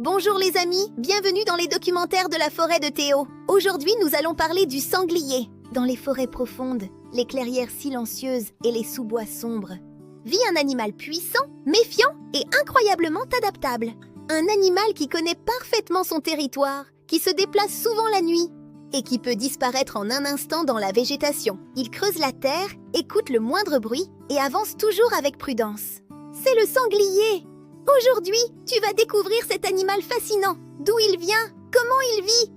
Bonjour les amis, bienvenue dans les documentaires de la forêt de Théo. Aujourd'hui, nous allons parler du sanglier. Dans les forêts profondes, les clairières silencieuses et les sous-bois sombres, vit un animal puissant, méfiant et incroyablement adaptable. Un animal qui connaît parfaitement son territoire, qui se déplace souvent la nuit et qui peut disparaître en un instant dans la végétation. Il creuse la terre, écoute le moindre bruit et avance toujours avec prudence. C'est le sanglier! Aujourd'hui, tu vas découvrir cet animal fascinant. D'où il vient, comment il vit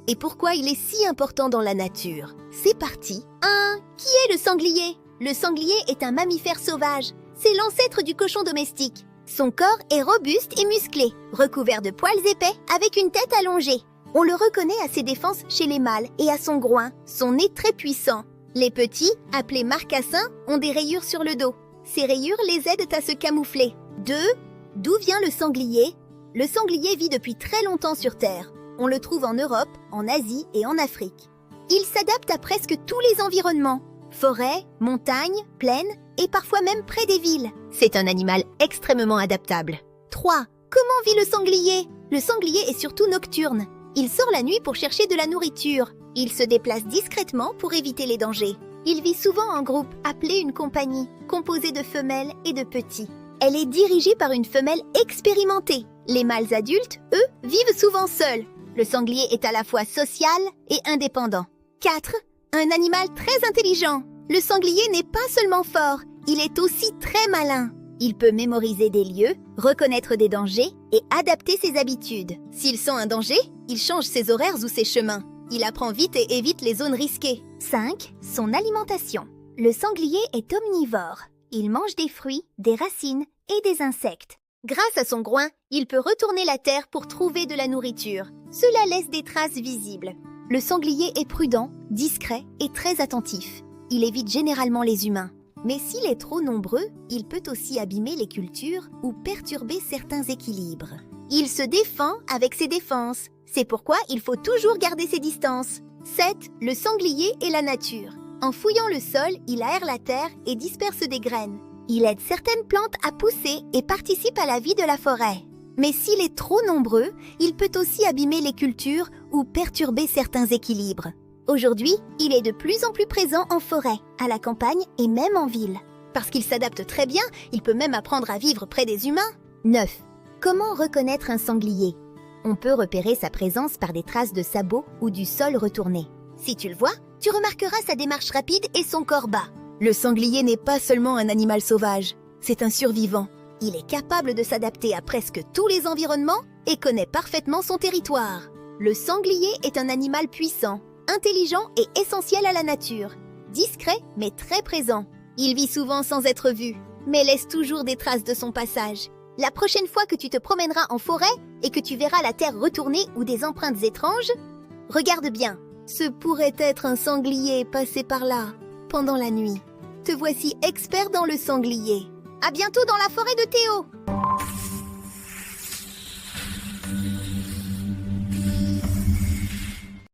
et pourquoi il est si important dans la nature. C'est parti. 1. Qui est le sanglier? Le sanglier est un mammifère sauvage. C'est l'ancêtre du cochon domestique. Son corps est robuste et musclé, recouvert de poils épais avec une tête allongée. On le reconnaît à ses défenses chez les mâles et à son groin, son nez très puissant. Les petits, appelés marcassins, ont des rayures sur le dos. Ces rayures les aident à se camoufler. 2. D'où vient le sanglier? Le sanglier vit depuis très longtemps sur Terre. On le trouve en Europe, en Asie et en Afrique. Il s'adapte à presque tous les environnements. Forêts, montagnes, plaines et parfois même près des villes. C'est un animal extrêmement adaptable. 3. Comment vit le sanglier? Le sanglier est surtout nocturne. Il sort la nuit pour chercher de la nourriture. Il se déplace discrètement pour éviter les dangers. Il vit souvent en groupe, appelé une compagnie, composée de femelles et de petits. Elle est dirigée par une femelle expérimentée. Les mâles adultes, eux, vivent souvent seuls. Le sanglier est à la fois social et indépendant. 4. Un animal très intelligent. Le sanglier n'est pas seulement fort, il est aussi très malin. Il peut mémoriser des lieux, reconnaître des dangers et adapter ses habitudes. S'il sent un danger, il change ses horaires ou ses chemins. Il apprend vite et évite les zones risquées. 5. Son alimentation. Le sanglier est omnivore. Il mange des fruits, des racines et des insectes. Grâce à son groin, il peut retourner la terre pour trouver de la nourriture. Cela laisse des traces visibles. Le sanglier est prudent, discret et très attentif. Il évite généralement les humains. Mais s'il est trop nombreux, il peut aussi abîmer les cultures ou perturber certains équilibres. Il se défend avec ses défenses. C'est pourquoi il faut toujours garder ses distances. 7. Le sanglier et la nature. En fouillant le sol, il aère la terre et disperse des graines. Il aide certaines plantes à pousser et participe à la vie de la forêt. Mais s'il est trop nombreux, il peut aussi abîmer les cultures ou perturber certains équilibres. Aujourd'hui, il est de plus en plus présent en forêt, à la campagne et même en ville. Parce qu'il s'adapte très bien, il peut même apprendre à vivre près des humains. 9. Comment reconnaître un sanglier? On peut repérer sa présence par des traces de sabots ou du sol retourné. Si tu le vois, tu remarqueras sa démarche rapide et son corps bas. Le sanglier n'est pas seulement un animal sauvage, c'est un survivant. Il est capable de s'adapter à presque tous les environnements et connaît parfaitement son territoire. Le sanglier est un animal puissant, intelligent et essentiel à la nature. Discret mais très présent. Il vit souvent sans être vu, mais laisse toujours des traces de son passage. La prochaine fois que tu te promèneras en forêt et que tu verras la terre retournée ou des empreintes étranges, regarde bien. Ce pourrait être un sanglier passé par là, pendant la nuit. Te voici expert dans le sanglier. À bientôt dans la forêt de Théo!